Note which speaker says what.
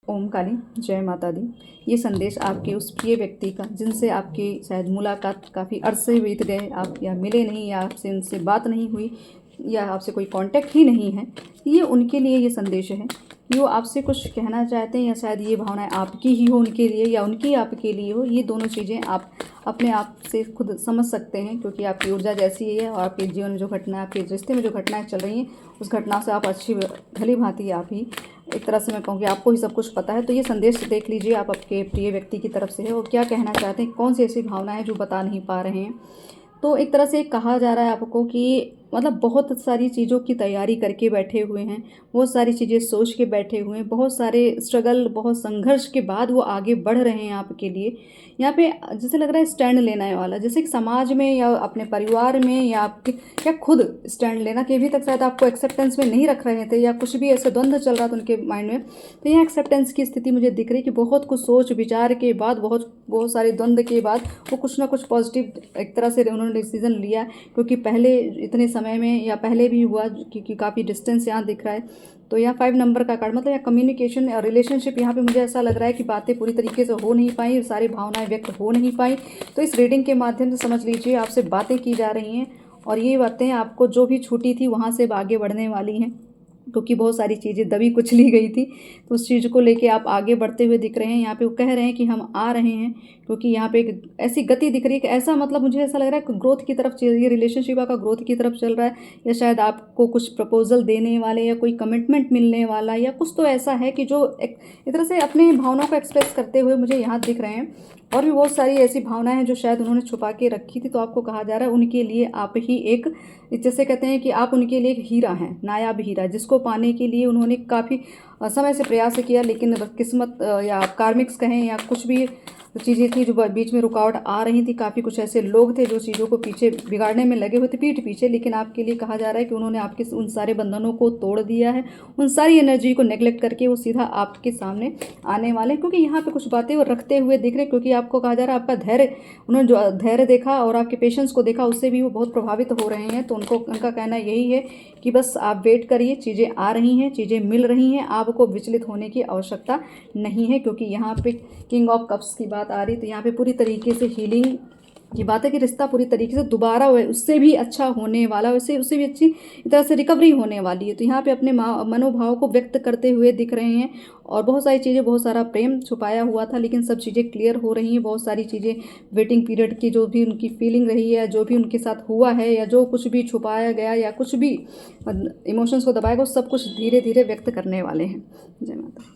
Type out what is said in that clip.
Speaker 1: ओम काली जय माता दी। ये संदेश आपके उस प्रिय व्यक्ति का जिनसे आपकी शायद मुलाकात काफ़ी अरसे बीत गए, आप या मिले नहीं या आपसे उनसे बात नहीं हुई या आपसे कोई कांटेक्ट ही नहीं है, ये उनके लिए ये संदेश है कि वो आपसे कुछ कहना चाहते हैं या शायद ये भावनाएं आपकी ही हो उनके लिए या उनकी आपके लिए हो। ये दोनों चीज़ें आप अपने आप से खुद समझ सकते हैं, क्योंकि आपकी ऊर्जा जैसी ही है और आपके जीवन में जो घटना, आपके रिश्ते में जो घटनाएं चल रही हैं, उस घटना से आप अच्छी भली भांति आप ही एक तरह से मैं कहूँगी आपको ही सब कुछ पता है। तो ये संदेश देख लीजिए, आप आपके प्रिय व्यक्ति की तरफ से है और क्या कहना चाहते हैं, कौन सी ऐसी भावना है जो बता नहीं पा रहे हैं। तो एक तरह से कहा जा रहा है आपको कि मतलब बहुत सारी चीज़ों की तैयारी करके बैठे हुए हैं, बहुत सारी चीज़ें सोच के बैठे हुए हैं, बहुत सारे स्ट्रगल, बहुत संघर्ष के बाद वो आगे बढ़ रहे हैं आपके लिए। यहाँ पे जैसे लग रहा है स्टैंड लेने वाला, जैसे कि समाज में या अपने परिवार में या आपके या खुद स्टैंड लेना कि अभी तक शायद आपको एक्सेप्टेंस में नहीं रख रहे थे या कुछ भी ऐसे द्वंद्व चल रहा था उनके माइंड में। तो यहाँ एक्सेप्टेंस की स्थिति मुझे दिख रही कि बहुत कुछ सोच विचार के बाद, बहुत सारे द्वंद्व के बाद वो कुछ ना कुछ पॉजिटिव एक तरह से उन्होंने डिसीजन लिया। क्योंकि पहले इतने समय में या पहले भी हुआ, क्योंकि काफ़ी डिस्टेंस यहाँ दिख रहा है। तो यहाँ 5 नंबर का कार्ड मतलब या कम्युनिकेशन और रिलेशनशिप, यहाँ पे मुझे ऐसा लग रहा है कि बातें पूरी तरीके से हो नहीं पाई, सारी भावनाएं व्यक्त हो नहीं पाई। तो इस रीडिंग के माध्यम से समझ लीजिए आपसे बातें की जा रही हैं और ये बातें आपको जो भी छूटी थी वहाँ से आगे बढ़ने वाली हैं, क्योंकि बहुत सारी चीज़ें दबी कुचली गई थी। तो उस चीज़ को लेके आप आगे बढ़ते हुए दिख रहे हैं। यहाँ पे वो कह रहे हैं कि हम आ रहे हैं, क्योंकि यहाँ पे एक ऐसी गति दिख रही है कि ऐसा मतलब मुझे ऐसा लग रहा है कि ग्रोथ की तरफ ये रिलेशनशिप का ग्रोथ की तरफ चल रहा है, या शायद आपको कुछ प्रपोजल देने वाले या कोई कमिटमेंट मिलने वाला या कुछ तो ऐसा है कि जो एक तरह से अपनी भावनाओं को एक्सप्रेस करते हुए मुझे यहाँ दिख रहे हैं। और भी बहुत सारी ऐसी भावनाएं हैं जो शायद उन्होंने छुपा के रखी थी। तो आपको कहा जा रहा है उनके लिए आप ही एक, जैसे कहते हैं कि आप उनके लिए एक हीरा हैं, नायाब हीरा, जिसको पाने के लिए उन्होंने काफ़ी समय से प्रयास किया, लेकिन किस्मत या कार्मिक्स कहें या कुछ भी चीज़ें थी जो बीच में रुकावट आ रही थी। काफ़ी कुछ ऐसे लोग थे जो चीज़ों को पीछे बिगाड़ने में लगे हुए थे पीठ पीछे, लेकिन आपके लिए कहा जा रहा है कि उन्होंने आपके उन सारे बंधनों को तोड़ दिया है, उन सारी एनर्जी को नेग्लेक्ट करके वो सीधा आपके सामने आने वाले हैं। क्योंकि यहाँ पे कुछ बातें वो रखते हुए दिख रहे हैं, क्योंकि आपको कहा जा रहा है आपका धैर्य, उन्होंने जो धैर्य देखा और आपके पेशेंस को देखा, उससे भी वो बहुत प्रभावित हो रहे हैं। तो उनका कहना यही है कि बस आप वेट करिए, चीज़ें आ रही हैं, चीज़ें मिल रही हैं, आपको विचलित होने की आवश्यकता नहीं है। क्योंकि यहाँ पे किंग ऑफ कप्स की बात आ रही, तो यहाँ पे पूरी तरीके से हीलिंग की बात है कि रिश्ता पूरी तरीके से दोबारा उससे भी अच्छा होने वाला, उससे भी अच्छी तरह से रिकवरी होने वाली है। तो यहाँ पे अपने मनोभाव को व्यक्त करते हुए दिख रहे हैं और बहुत सारी चीज़ें, बहुत सारा प्रेम छुपाया हुआ था, लेकिन सब चीज़ें क्लियर हो रही हैं। बहुत सारी चीज़ें वेटिंग पीरियड की जो भी उनकी फीलिंग रही है, जो भी उनके साथ हुआ है या जो कुछ भी छुपाया गया या कुछ भी इमोशंस को दबाया गया, सब कुछ धीरे धीरे व्यक्त करने वाले हैं। जय माता।